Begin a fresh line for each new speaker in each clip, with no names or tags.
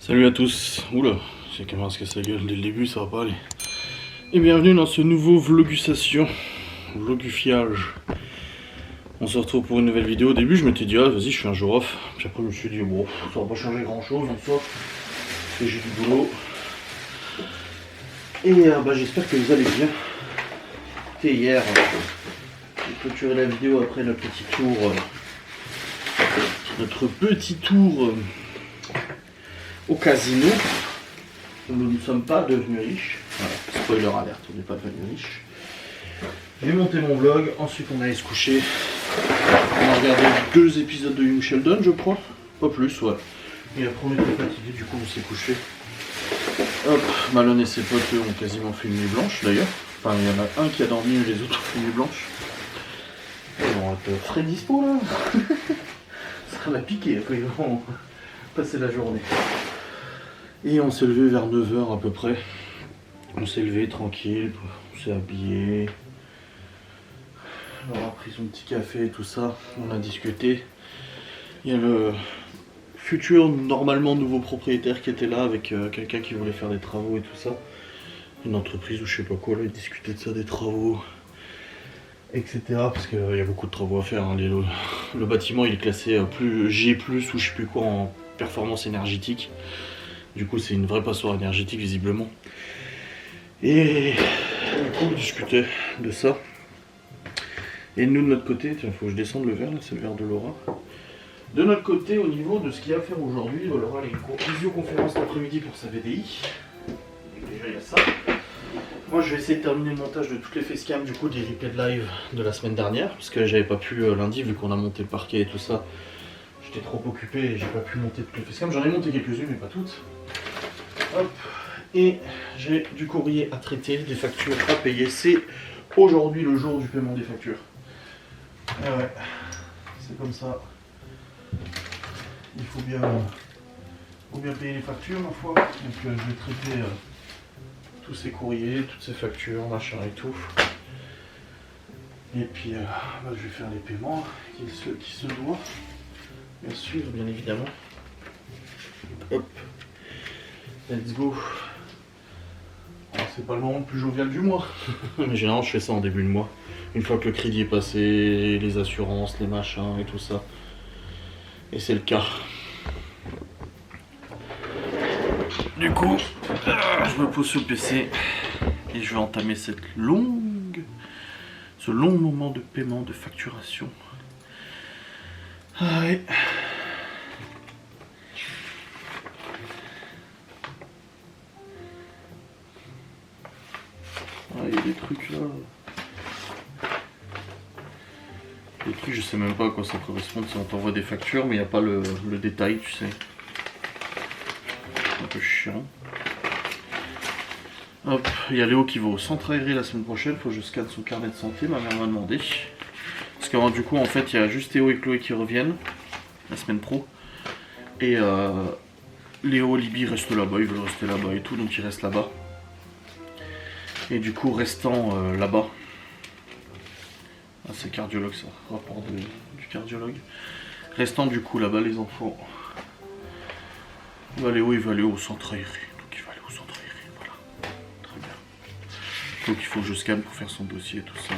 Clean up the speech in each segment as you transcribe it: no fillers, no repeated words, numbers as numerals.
Salut à tous, oula, j'ai quand même se casser la gueule dès le début, ça va pas aller. Et bienvenue dans ce nouveau vlogusation, vlogufiage. On se retrouve pour une nouvelle vidéo. Au début je m'étais dit, ah vas-y je fais un jour off. Puis après je me suis dit, bon, ça va pas changer grand chose en soi, parce que j'ai du boulot. Et j'espère que vous allez bien. C'était hier, j'ai clôturé la vidéo après notre petit tour, au casino. Nous ne sommes pas devenus riches. Voilà, spoiler alert, on n'est pas devenus riches. J'ai monté mon vlog, ensuite on allait se coucher. On a regardé 2 épisodes de Young Sheldon, je crois. Pas plus, ouais. Et après on était fatigué, du coup on s'est couché. Hop, Malone et ses potes ont quasiment fait une nuit blanche d'ailleurs. Enfin, il y en a un qui a dormi et les autres ont fait une nuit blanche. Et on va être frais dispo là. Ça sera la piquée après ils vont passer la journée. Et on s'est levé vers 9h à peu près. On s'est levé tranquille, on s'est habillé. On a pris son petit café et tout ça. On a discuté. Il y a le futur, normalement nouveau propriétaire qui était là avec quelqu'un qui voulait faire des travaux et tout ça. Une entreprise ou je sais pas quoi, là, ils discutaient de ça, des travaux, etc. Parce qu'il y a beaucoup de travaux à faire. Hein. Le bâtiment il est classé G+, ou je sais plus quoi en performance énergétique. Du coup c'est une vraie passoire énergétique visiblement. Et du coup on discutait de ça. Et nous de notre côté, tiens faut que je descende le verre là, c'est le verre de Laura. De notre côté au niveau de ce qu'il y a à faire aujourd'hui, Laura elle a une visioconférence l'après-midi pour sa VDI. Donc déjà il y a ça. Moi je vais essayer de terminer le montage de toutes les facecam du coup des replays de live de la semaine dernière. Parce que j'avais pas pu lundi vu qu'on a monté le parquet et tout ça. J'étais trop occupé et j'ai pas pu monter toutes les facecam. J'en ai monté quelques-unes mais pas toutes. Hop. Et j'ai du courrier à traiter, des factures à payer. C'est aujourd'hui le jour du paiement des factures. Et ouais, c'est comme ça. Il faut bien payer les factures ma foi. Donc je vais traiter tous ces courriers, toutes ces factures, machin et tout. Et puis je vais faire les paiements qui se doivent. Bien sûr, bien évidemment. Hop. Let's go. C'est pas le moment le plus jovial du mois. Mais généralement je fais ça en début de mois. Une fois que le crédit est passé, les assurances, les machins et tout ça. Et c'est le cas. Du coup, je me pose sur le PC et je vais entamer ce long moment de paiement, de facturation. Ah ouais. Ah, il y a des trucs là. Des trucs, je sais même pas à quoi ça correspond. Si on t'envoie des factures, mais il n'y a pas le détail, tu sais. Un peu chiant. Hop, il y a Léo qui va au centre aéré la semaine prochaine. Faut que je scanne son carnet de santé. Ma mère m'a demandé. Parce que du coup, en fait, il y a juste Théo et Chloé qui reviennent la semaine pro. Et Léo, Libby restent là-bas. Ils veulent rester là-bas et tout, donc ils restent là-bas. Et du coup, restant là-bas. Ah, c'est cardiologue ça, rapport du cardiologue. Restant du coup là-bas les enfants. Il va aller où? Il va aller au centre aéré. Donc il va aller au centre aéré, voilà. Très bien. Donc il faut que je scanne pour faire son dossier et tout ça.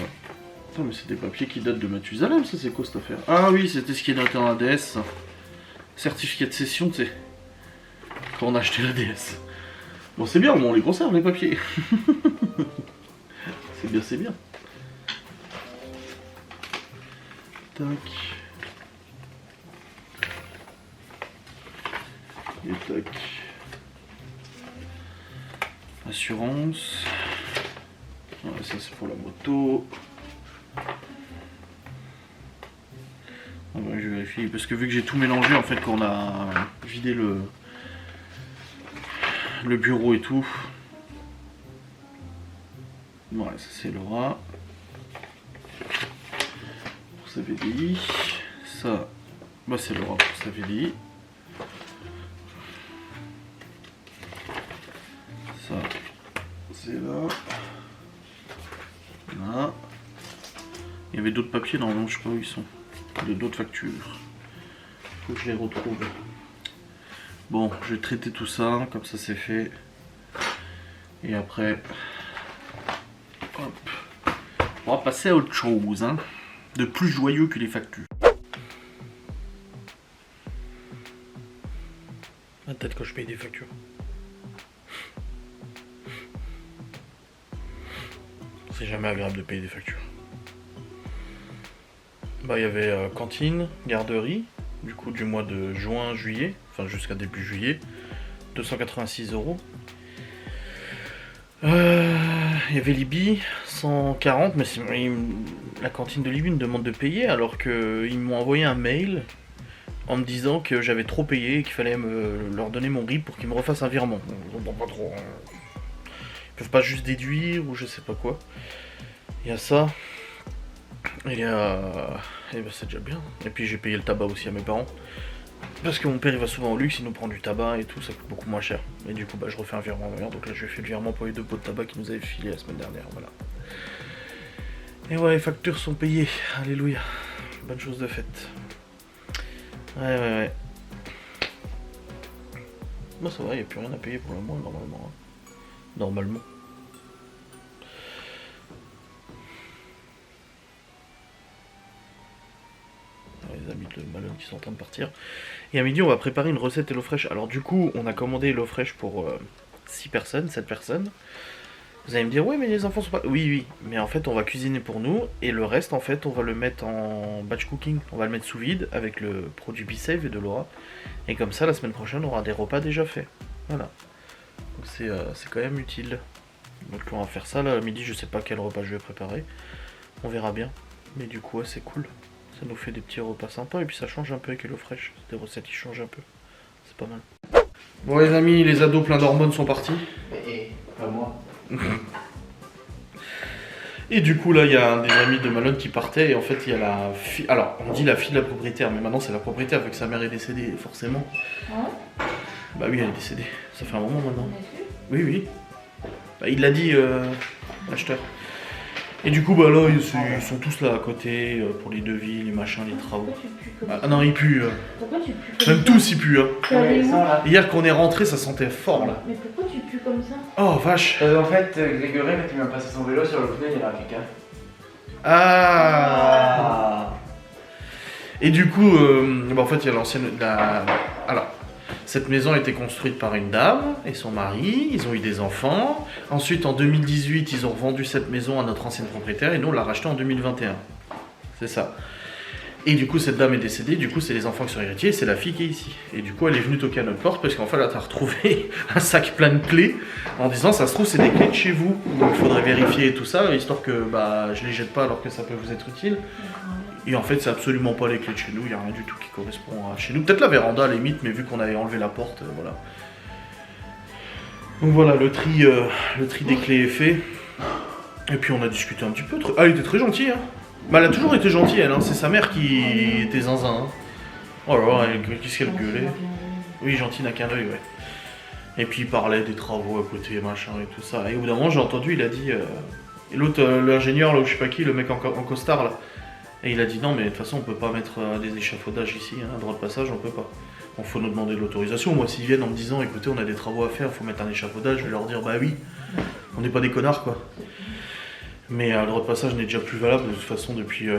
Putain mais c'est des papiers qui datent de Mathusalem, ça c'est quoi cette affaire? Ah oui, c'était ce qui est noté en ADS. Certificat de cession, tu sais. Quand on a acheté la DS. Bon c'est bien, au moins on les conserve les papiers. C'est bien, c'est bien. Tac. Et tac. Assurance. Ouais, ça c'est pour la moto. Ouais, je vérifie parce que vu que j'ai tout mélangé en fait quand on a vidé le bureau et tout. Ouais, ça c'est Laura. Pour sa VDI. Ça, c'est Laura pour sa VDI. Ça, c'est là. Là. Il y avait d'autres papiers normalement, je sais pas où ils sont. D'autres factures. Faut que je les retrouve. Bon, je vais traiter tout ça, comme ça c'est fait. Et après, hop, on va passer à autre chose, hein, de plus joyeux que les factures. Ma tête quand je paye des factures. C'est jamais agréable de payer des factures. Bah, il y avait cantine, garderie, du coup du mois de juin, juillet, enfin jusqu'à début juillet, 286 €. Il y avait Libye, 140, mais la cantine de Libye me demande de payer alors qu'ils m'ont envoyé un mail en me disant que j'avais trop payé et qu'il fallait leur donner mon RIB pour qu'ils me refassent un virement. On comprend pas trop. Ils peuvent pas juste déduire ou je sais pas quoi. Il y a ça. Et bah, c'est déjà bien. Et puis j'ai payé le tabac aussi à mes parents. Parce que mon père il va souvent au luxe, il nous prend du tabac et tout, ça coûte beaucoup moins cher. Et du coup bah je refais un virement à ma mère, donc là je fais le virement pour les 2 pots de tabac qu'ils nous avaient filé la semaine dernière, voilà. Et ouais, les factures sont payées, alléluia. Bonne chose de faite. Ouais. Bah ça va, il n'y a plus rien à payer pour le mois normalement. Normalement. Les amis de Malone qui sont en train de partir. Et à midi, on va préparer une recette HelloFresh. Alors du coup, on a commandé HelloFresh pour 6 personnes, 7 personnes. Vous allez me dire, ouais, mais les enfants sont pas... Oui, mais en fait, on va cuisiner pour nous. Et le reste, en fait, on va le mettre en batch cooking. On va le mettre sous vide avec le produit BeSave et de Laura. Et comme ça, la semaine prochaine, on aura des repas déjà faits. Voilà. Donc c'est quand même utile. Donc on va faire ça, là, à midi, je sais pas quel repas je vais préparer. On verra bien. Mais du coup, ouais, c'est cool. Ça nous fait des petits repas sympas et puis ça change un peu avec HelloFresh. C'est des recettes qui changent un peu. C'est pas mal. Bon les amis, les ados pleins d'hormones sont partis.
Et pas moi.
Et du coup là il y a un des amis de Malone qui partait et en fait il y a la fille. Alors on dit la fille de la propriétaire, mais maintenant c'est la propriétaire vu que sa mère est décédée forcément.
Ah
Bah oui elle est décédée. Ça fait un moment maintenant.
on est sûr.
Oui. Bah, il l'a dit l'acheteur. Et du coup, bah là, ils sont tous là à côté pour les devis, les machins, les travaux.
Pourquoi tu pues comme
Ah
ça
non, ils puent.
Pourquoi tu pues comme
Même
ça
tous, ils puent. Hein.
T'es allé où
là.
Hier, quand on est rentré, ça sentait fort là.
Mais pourquoi tu pues comme ça?
Oh vache.
En fait, Grégory, quand il m'a passé son vélo sur le pneu, il y avait un caca.
Ah. Et du coup, bah, en fait, il y a l'ancienne. Alors, cette maison a été construite par une dame et son mari. Ils ont eu des enfants. Ensuite, en 2018, ils ont revendu cette maison à notre ancienne propriétaire et nous, on l'a rachetée en 2021. C'est ça. Et du coup, cette dame est décédée. Du coup, c'est les enfants qui sont héritiers et c'est la fille qui est ici. Et du coup, elle est venue toquer à notre porte parce qu'en fait, elle a retrouvé un sac plein de clés en disant ça se trouve, c'est des clés de chez vous. Donc, il faudrait vérifier tout ça histoire que bah, je les jette pas alors que ça peut vous être utile. Et en fait, c'est absolument pas les clés de chez nous, il n'y a rien du tout qui correspond à chez nous. Peut-être la véranda à la limite, mais vu qu'on avait enlevé la porte, voilà. Donc voilà, le tri des clés est fait. Et puis on a discuté un petit peu. Ah, elle était très gentille, hein. Bah, elle a toujours été gentille, elle, hein. C'est sa mère qui était zinzin. Hein. Oh là là, qu'est-ce qu'elle gueulait. Oui, gentille n'a qu'un œil, ouais. Et puis il parlait des travaux à côté, machin et tout ça. Et au bout d'un moment, j'ai entendu, il a dit. Et l'autre, l'ingénieur, là, ou je sais pas qui, le mec en costard, là. Et il a dit non mais de toute façon on peut pas mettre des échafaudages ici, hein, droit de passage on peut pas. On faut nous demander de l'autorisation. Moi s'ils viennent en me disant écoutez on a des travaux à faire, faut mettre un échafaudage, je vais leur dire bah oui, on n'est pas des connards quoi. Mais le droit de passage n'est déjà plus valable de toute façon depuis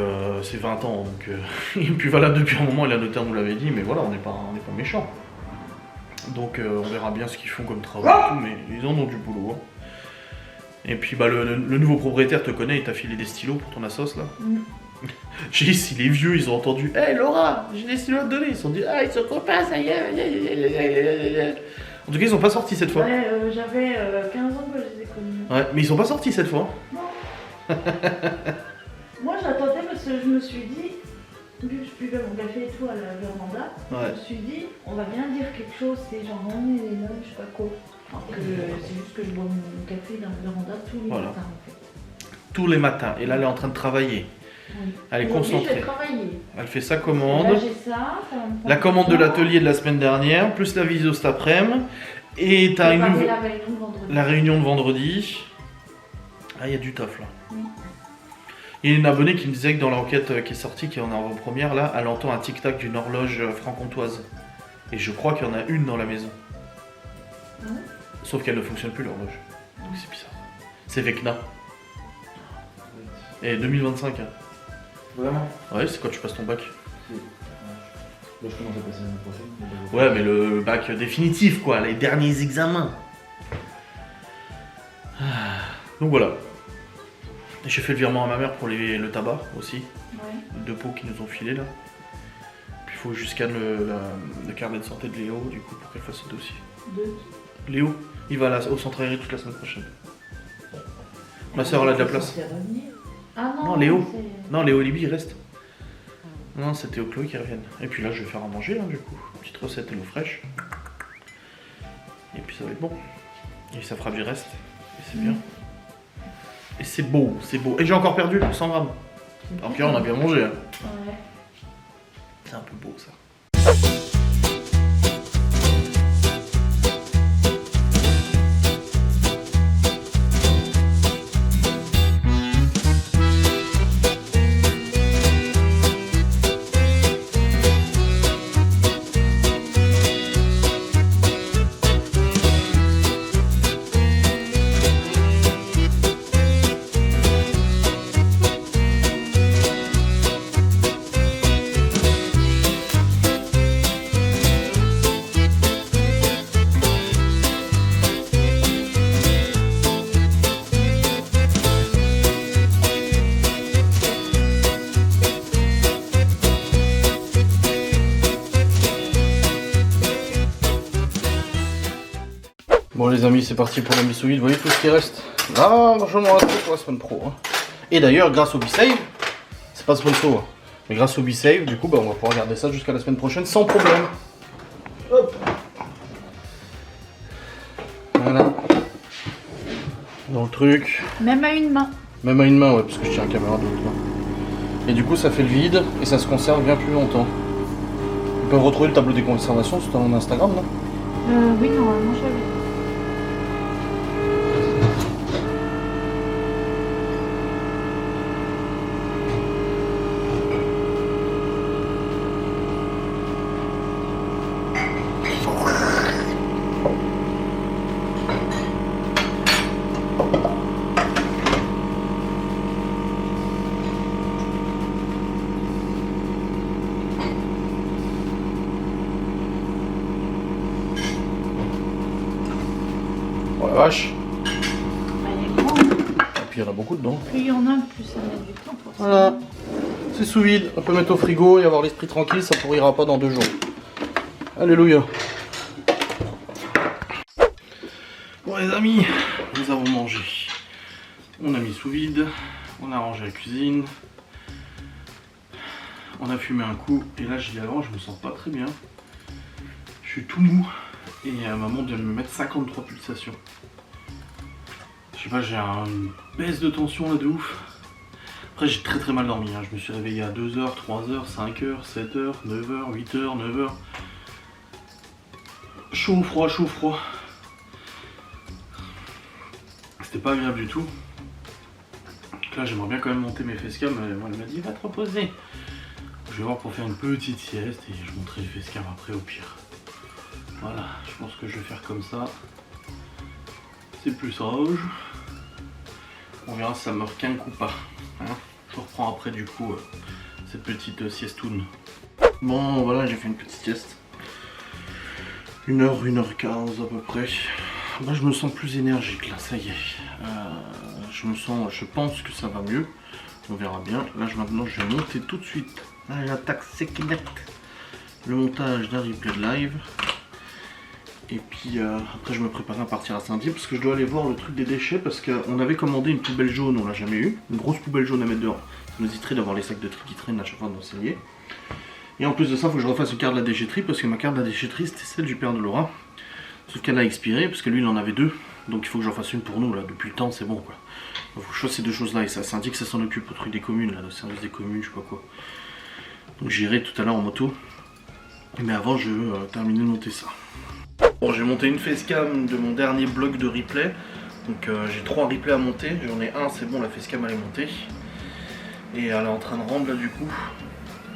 ces 20 ans, donc il est plus valable depuis un moment et la notaire nous l'avait dit, mais voilà on n'est pas méchants. Donc on verra bien ce qu'ils font comme travaux et tout, mais ils en ont du boulot. Hein. Et puis bah le nouveau propriétaire te connaît, il t'a filé des stylos pour ton assos là. J'ai dit, si les vieux ils ont entendu hey Laura, j'ai des stylos à te donner, ils se sont dit ah ils sont copains, ça y est. En tout cas ils sont pas sortis cette fois.
Ouais, j'avais 15 ans que je les ai connus.
Ouais, mais ils sont pas sortis cette fois.
Non. Moi j'attendais parce que je me suis dit, vu que je buvais mon café et tout à la véranda,
Ouais.
je me suis dit, on va bien dire quelque chose, c'est genre non mais les je sais pas quoi. Alors que c'est juste que je bois mon café dans la véranda tous les
Voilà.
matins en fait.
Tous les matins, et là elle est en train de travailler.
Oui.
Elle est
Aujourd'hui,
concentrée.
je vais travailler.
Elle fait sa
Là
commande.
j'ai ça va me prendre
La commande de
du temps.
l'atelier de la semaine dernière, plus la visio cet après-midi. Et t'as une
Préparer
nouvelle.
la réunion de vendredi.
La réunion de vendredi. Ah, il y a du taf là.
Oui.
Il y a une abonnée qui me disait que dans l'enquête qui est sortie, qui est en avant-première, là, elle entend un tic-tac d'une horloge franc-comtoise. Et je crois qu'il y en a une dans la maison.
Ah ouais?
Sauf qu'elle ne fonctionne plus l'horloge. Donc c'est bizarre. C'est Vecna. Et 2025. Hein.
Vraiment?
Ouais, c'est quand tu passes ton bac.
Bah, je commence à passer l'année prochaine.
Ouais, mais le bac définitif, quoi, les derniers examens. Donc voilà. Et j'ai fait le virement à ma mère pour le tabac aussi.
Ouais.
2 pots qui nous ont filé là. Puis il faut que je scanne le carnet de santé de Léo, du coup, pour qu'elle fasse le dossier. Léo, il va au centre aéré toute la semaine prochaine. Ma soeur, elle a de la place.
Ah non,
Non, Léo.
c'est-
Non, Léo et Libby, il reste. Non, c'est Théo Chloé qui reviennent. Et puis là, je vais faire à manger, hein, du coup. Petite recette de l'eau fraîche. Et puis ça va être bon. Et ça fera du reste. Et c'est bien. Et c'est beau, c'est beau. Et j'ai encore perdu 100 grammes. Alors qu'on a bien mangé. Hein.
Ouais.
C'est un peu beau ça. Bon les amis, c'est parti pour la misouille. Vous voyez tout ce qui reste. Largement assez pour la semaine pro. Hein. Et d'ailleurs, grâce au B-Save, c'est pas sponsor, hein, mais grâce au B-Save, du coup, bah, on va pouvoir regarder ça jusqu'à la semaine prochaine sans problème. Hop. Voilà. Dans le truc.
Même à une main.
Même à une main, ouais, parce que je tiens la caméra de l'autre main. Et du coup, ça fait le vide et ça se conserve bien plus longtemps. Ils peuvent retrouver le tableau des conservations sur ton Instagram, non?
Oui, normalement, j'avais.
Oh la vache.
Bah, il est grand.
Et puis il y en a beaucoup dedans.
Plus il y en a, plus ça met du temps pour ça.
Voilà. C'est sous vide. On peut mettre au frigo et avoir l'esprit tranquille, ça pourrira pas dans 2 jours. Alléluia. Bon les amis, nous avons mangé. On a mis sous vide. On a rangé la cuisine. On a fumé un coup. Et là, je dis avant, je me sens pas très bien. Je suis tout mou. Et maman vient de me mettre 53 pulsations. Je sais pas, j'ai une baisse de tension là de ouf. Après j'ai très mal dormi, hein. Je me suis réveillé à 2h, 3h, 5h, 7h, 9h, 8h, 9h. Chaud, froid, chaud, froid. C'était pas agréable du tout. Donc là j'aimerais bien quand même monter mes facecam, mais moi elle m'a dit va te reposer. Je vais voir pour faire une petite sieste et je monterai les facecam après au pire. Voilà, je pense que je vais faire comme ça. C'est plus sage. On verra si ça me requinque ou pas. Hein, je reprends après du coup cette petite siestoune. Bon voilà, j'ai fait une petite sieste. 1h, 1h15 à peu près. Bah, je me sens plus énergique là, ça y est. Je pense que ça va mieux. On verra bien. Là maintenant je vais monter tout de suite. Là j'attaque sec net le montage d'un replay de live. Et puis après je me prépare à partir à Saint-Dié parce que je dois aller voir le truc des déchets parce qu'on avait commandé une poubelle jaune, on l'a jamais eu, une grosse poubelle jaune à mettre dehors. Ça nous hésiterait d'avoir les sacs de tri qui traînent à chaque fois dans le cellier. Et en plus de ça, il faut que je refasse une carte de la déchetterie parce que ma carte de la déchetterie c'était celle du père de Laura. Sauf qu'elle a expiré parce que lui il en avait 2. Donc il faut que j'en fasse une pour nous là, depuis le temps c'est bon quoi. Il faut que je fasse ces 2 choses là et ça Saint-Dié que ça s'en occupe au truc des communes là, le service des communes, je sais pas quoi. Donc j'irai tout à l'heure en moto. Mais avant je veux terminer de monter ça. Bon, j'ai monté une facecam de mon dernier bloc de replay. Donc j'ai 3 replays à monter. J'en ai un, c'est bon, la facecam elle est montée. Et elle est en train de rendre là du coup.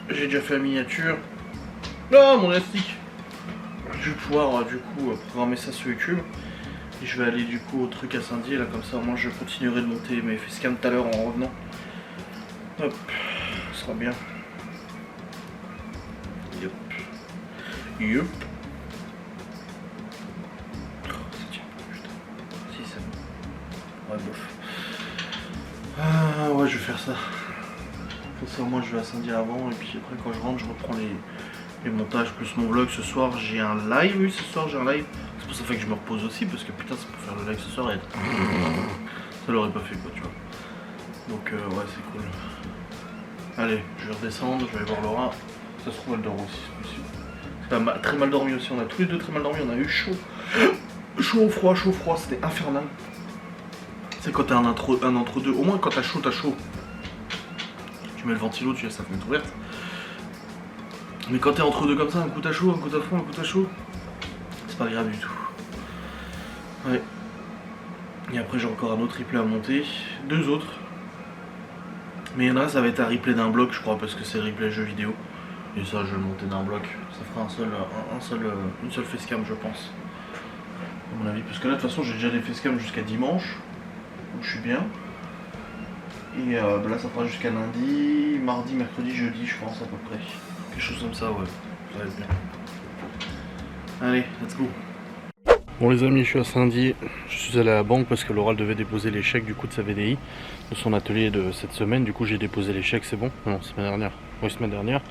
J'ai déjà fait la miniature. Là, mon élastique. je vais pouvoir du coup programmer ça sur YouTube. Et je vais aller du coup au truc à Saint-Dié là, comme ça moi je continuerai de monter mes facecam tout à l'heure en revenant. Hop, ce sera bien. Yup. Yup. Oh, ça tient pas, putain. Si, c'est bon. Ouais, bof. Ah ouais, je vais faire ça. Comme ça, moi je vais à Saint-Dié avant, et puis après, quand je rentre, je reprends les montages plus mon vlog. Ce soir, j'ai un live. Oui, ce soir, j'ai un live. C'est pour ça que je me repose aussi, parce que putain, c'est pour faire le live ce soir et ça l'aurait pas fait, quoi, tu vois. Donc, ouais, c'est cool. Allez, je vais redescendre, je vais aller voir Laura. Ça se trouve, elle dort aussi, c'est possible. Elle a très mal dormi aussi, on a tous les deux très mal dormi, on a eu chaud. Chaud, froid, c'était infernal. C'est quand t'as un entre-deux, au moins quand t'as chaud, tu mets le ventilo, tu laisses la fenêtre ouverte. Mais quand t'es entre deux comme ça, un coup t'as chaud, un coup t'as froid, un coup t'as chaud, c'est pas agréable du tout. Ouais. Et après j'ai encore un autre replay à monter, 2 autres. Mais il y en a, ça va être un replay d'un bloc je crois, parce que c'est replay jeu vidéo. Et ça je vais le monter d'un bloc, ça fera une seule facecam je pense. À mon avis, parce que là de toute façon j'ai déjà des facecam jusqu'à dimanche, donc je suis bien. Et là ça fera jusqu'à lundi, mardi, mercredi, jeudi je pense à peu près. Quelque chose comme ça, ouais, ça va être bien. Allez, let's go. Bon les amis, je suis à Saint-Dié, je suis allé à la banque parce que Laura devait déposer les chèques du coup de sa VDI, de son atelier de cette semaine. Du coup j'ai déposé les chèques, c'est bon. Non, semaine dernière. Oui, semaine dernière.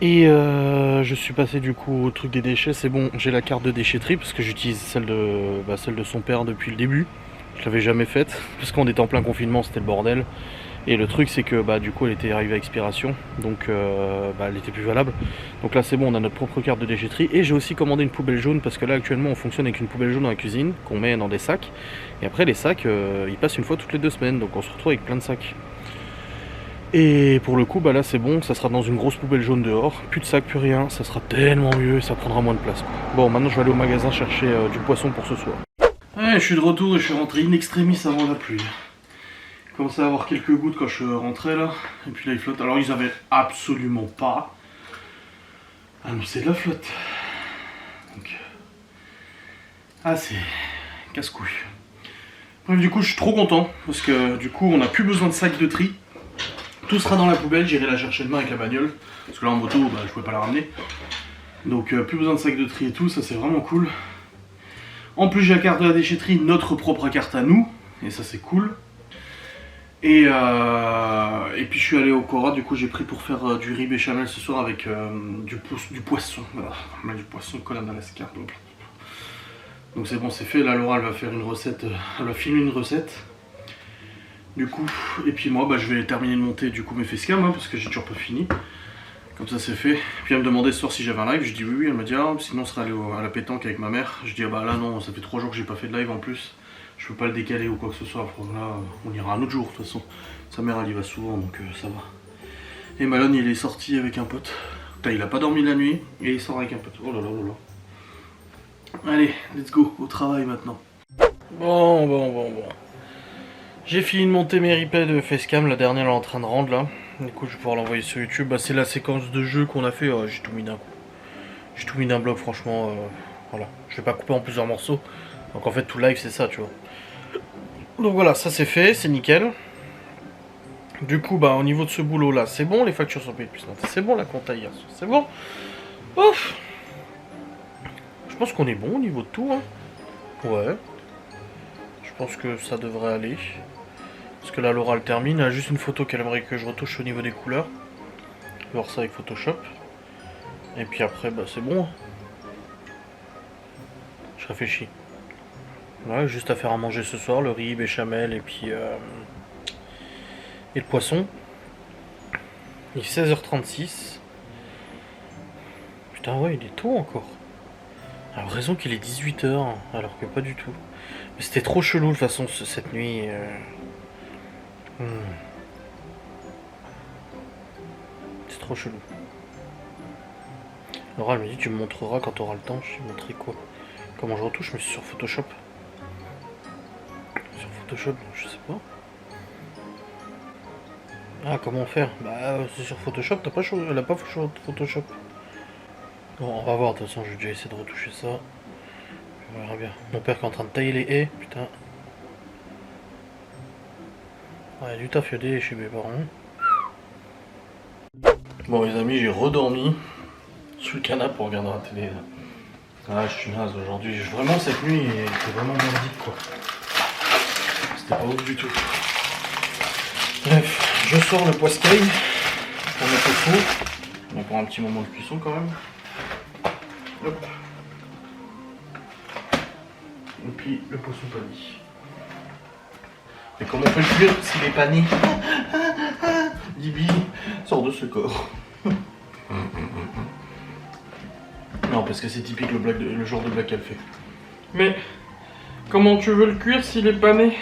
Et je suis passé du coup au truc des déchets, c'est bon, j'ai la carte de déchetterie parce que j'utilise celle de son père depuis le début. Je l'avais jamais faite parce qu'on était en plein confinement, c'était le bordel. Et le truc c'est que du coup elle était arrivée à expiration, donc elle était plus valable. Donc là c'est bon, on a notre propre carte de déchetterie. Et j'ai aussi commandé une poubelle jaune parce que là actuellement on fonctionne avec une poubelle jaune dans la cuisine qu'on met dans des sacs. Et après les sacs ils passent une fois toutes les 2 semaines, donc on se retrouve avec plein de sacs. Et pour le coup là c'est bon, ça sera dans une grosse poubelle jaune dehors, plus de sacs, plus rien, ça sera tellement mieux, ça prendra moins de place. Bon maintenant je vais aller au magasin chercher du poisson pour ce soir. Ouais, je suis de retour et je suis rentré in extremis avant la pluie. Il commençait à avoir quelques gouttes quand je rentrais là, et puis là il flotte. Alors ils avaient absolument pas annoncé de la flotte. Donc... ah c'est casse-couille. Bref, du coup je suis trop content, parce que du coup on n'a plus besoin de sacs de tri. Tout sera dans la poubelle, j'irai la chercher demain avec la bagnole. Parce que là en moto, je pouvais pas la ramener. Donc plus besoin de sacs de tri et tout, ça c'est vraiment cool. En plus j'ai la carte de la déchetterie, notre propre carte à nous. Et ça c'est cool. Et puis je suis allé au Cora, du coup j'ai pris pour faire du riz béchamel ce soir avec du poisson. Voilà, du poisson collé dans l'escarpe. Donc c'est bon, c'est fait. Là Laura elle va faire une recette, elle va filmer une recette. Du coup, et puis moi je vais terminer de monter du coup mes facecam parce que j'ai toujours pas fini. Comme ça c'est fait. Puis elle me demandait ce soir si j'avais un live, je dis oui, elle m'a dit sinon on serait allé à la pétanque avec ma mère. Je dis là non, ça fait 3 jours que j'ai pas fait de live en plus. Je peux pas le décaler ou quoi que ce soit, là on ira un autre jour de toute façon. Sa mère elle y va souvent donc ça va. Et Malone il est sorti avec un pote. Putain, il a pas dormi la nuit et il sort avec un pote. Oh là là là là. Allez, let's go, au travail maintenant. Bon. J'ai fini de monter mes replays de facecam, la dernière elle est en train de rendre là. Du coup je vais pouvoir l'envoyer sur YouTube. C'est la séquence de jeu qu'on a fait, j'ai tout mis d'un coup. J'ai tout mis d'un bloc franchement, voilà. Je vais pas couper en plusieurs morceaux. Donc en fait tout live c'est ça tu vois. Donc voilà, ça c'est fait, c'est nickel. Du coup au niveau de ce boulot là, c'est bon, les factures sont payées depuis ce matin. C'est bon la compta hier, c'est bon. Ouf. Je pense qu'on est bon au niveau de tout hein. Ouais. Je pense que ça devrait aller. Parce que là Laura elle termine, elle a juste une photo qu'elle aimerait que je retouche au niveau des couleurs. Je vais voir ça avec Photoshop. Et puis après c'est bon. Je réfléchis. Ouais, juste à faire à manger ce soir, le riz, béchamel et puis et le poisson. Il est 16h36. Putain ouais il est tôt encore. Alors raison qu'il est 18h alors que pas du tout. Mais c'était trop chelou de toute façon cette nuit. C'est trop chelou. Laura elle me dit tu me montreras quand tu auras le temps. Je lui ai montré quoi? Comment je retouche? Mais c'est sur Photoshop. Sur Photoshop, je sais pas. Ah comment faire? C'est sur Photoshop, t'as pas elle a pas Photoshop. Bon, on va voir, de toute façon, je vais déjà essayer de retoucher ça. On verra bien. Mon père qui est en train de tailler les haies, putain. Ouais, du taf chez mes parents. Bon, les amis, j'ai redormi sur le canapé pour regarder la télé. Ah, je suis naze aujourd'hui. Vraiment, cette nuit était vraiment merdique, quoi. C'était pas ouf du tout. Bref, je sors le poiscaille pour mettre au four. On a encore un petit moment de cuisson quand même. Hop. Et puis le poisson pané. Mais comment on peut le cuire s'il est pané? Dibi sort de ce corps. Non, parce que c'est typique le genre de blague qu'elle fait.
Mais comment tu veux le cuire s'il est pané?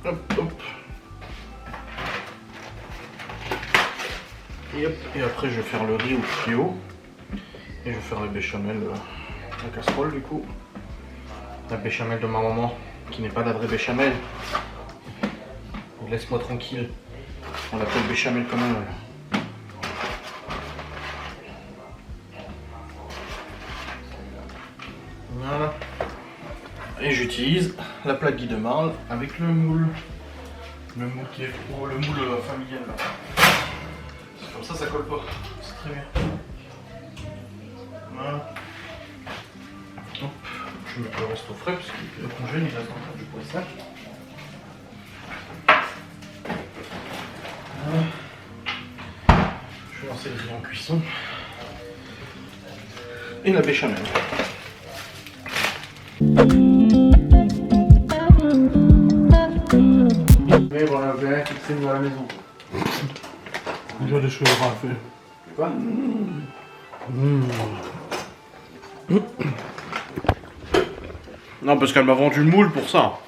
Hop, hop. Et hop. Et après, je vais faire le riz au tuyau. Et je vais faire la béchamel, la casserole du coup. La béchamel de ma maman, qui n'est pas la vraie béchamel. Laisse-moi tranquille. On l'appelle béchamel quand même. Voilà. Et j'utilise la plaque Guy de Marle avec le moule. Le moule qui est le moule familial là. Comme ça colle pas. C'est très bien. Voilà. Hop. Je vais mettre le reste au frais parce que le congé il reste encore du poisson. Voilà. Je vais lancer le riz en cuisson. Et la béchamel.
Mais bon, on a bien qui traîne dans la maison.
Déjà des cheveux à faire.
Quoi?
Non, parce qu'elle m'a vendu le moule pour ça.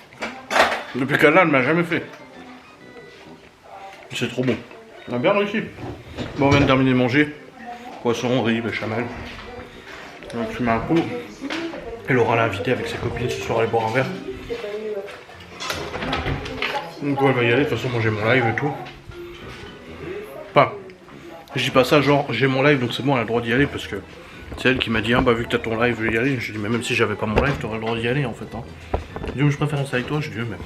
Depuis qu'elle l'a, elle m'a jamais fait. C'est trop bon. On a bien réussi. Bon, on vient de terminer de manger. Poisson, riz, béchamel. Donc tu mets un coup. Et Laura l'a invité avec ses copines ce soir à aller boire un verre. Donc elle va y aller, de toute façon moi j'ai mon live et tout. Enfin, je dis pas ça genre j'ai mon live donc c'est bon, elle a le droit d'y aller parce que c'est elle qui m'a dit ah bah vu que t'as ton live je vais y aller. Je dis mais même si j'avais pas mon live t'aurais le droit d'y aller en fait. Hein. Elle dit je préfère rester avec toi, je dis mais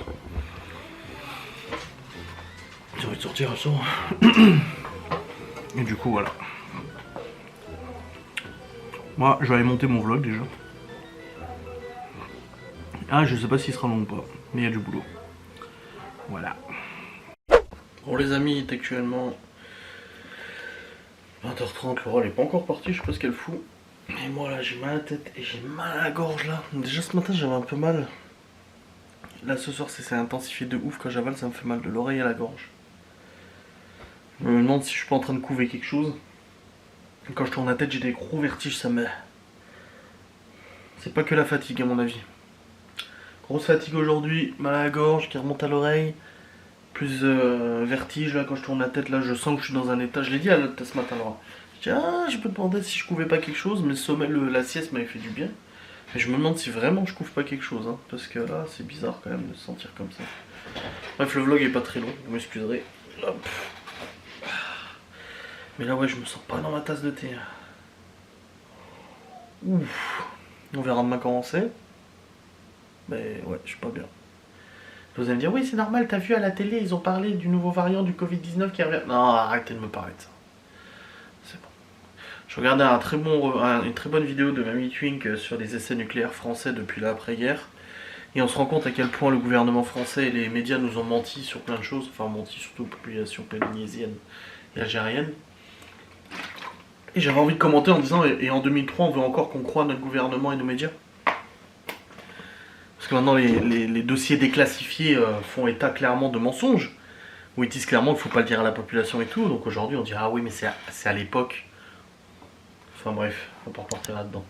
j'ai envie de sortir à soir. Et du coup voilà. Moi je vais aller monter mon vlog déjà. Ah je sais pas s'il sera long ou pas, mais il y a du boulot. Voilà. Bon les amis, il est actuellement 20h30, Laura elle est pas encore partie, je sais pas ce qu'elle fout. Et moi là j'ai mal à la tête et j'ai mal à la gorge là. Déjà ce matin j'avais un peu mal. Là ce soir c'est intensifié de ouf, quand j'avale ça me fait mal de l'oreille à la gorge. Je me demande si je suis pas en train de couver quelque chose. Quand je tourne la tête j'ai des gros vertiges, ça me... C'est pas que la fatigue à mon avis. Grosse fatigue aujourd'hui, mal à la gorge qui remonte à l'oreille, plus vertige là quand je tourne la tête, là je sens que je suis dans un état, je l'ai dit à l'autre ce matin alors. Je dis ah je peux te demander si je couvais pas quelque chose, mais le sommeil, la sieste m'avait fait du bien. Mais je me demande si vraiment je couvre pas quelque chose, hein, parce que là c'est bizarre quand même de se sentir comme ça. Bref le vlog est pas très long, vous m'excuserez. Hop. Mais là ouais je me sens pas dans ma tasse de thé. Ouf. On verra demain comment c'est. Mais ouais, je suis pas bien. Vous allez me dire, oui, c'est normal, t'as vu à la télé, ils ont parlé du nouveau variant du Covid-19 qui revient. Non, arrêtez de me parler de ça. C'est bon. Je regardais une très bonne vidéo de Mamie Twink sur les essais nucléaires français depuis l'après-guerre. Et on se rend compte à quel point le gouvernement français et les médias nous ont menti sur plein de choses. Enfin, menti surtout aux populations polynésiennes et algériennes. Et j'avais envie de commenter en disant, et en 2003, on veut encore qu'on croie notre gouvernement et nos médias. Parce que maintenant les dossiers déclassifiés font état clairement de mensonges, où ils disent clairement qu'il ne faut pas le dire à la population et tout, donc aujourd'hui on dit ah oui mais c'est à l'époque. Enfin bref, on va pas repartir là-dedans.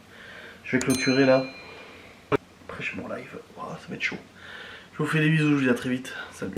Je vais clôturer là. Après je fais mon live, oh, ça va être chaud. Je vous fais des bisous, je vous dis à très vite, salut.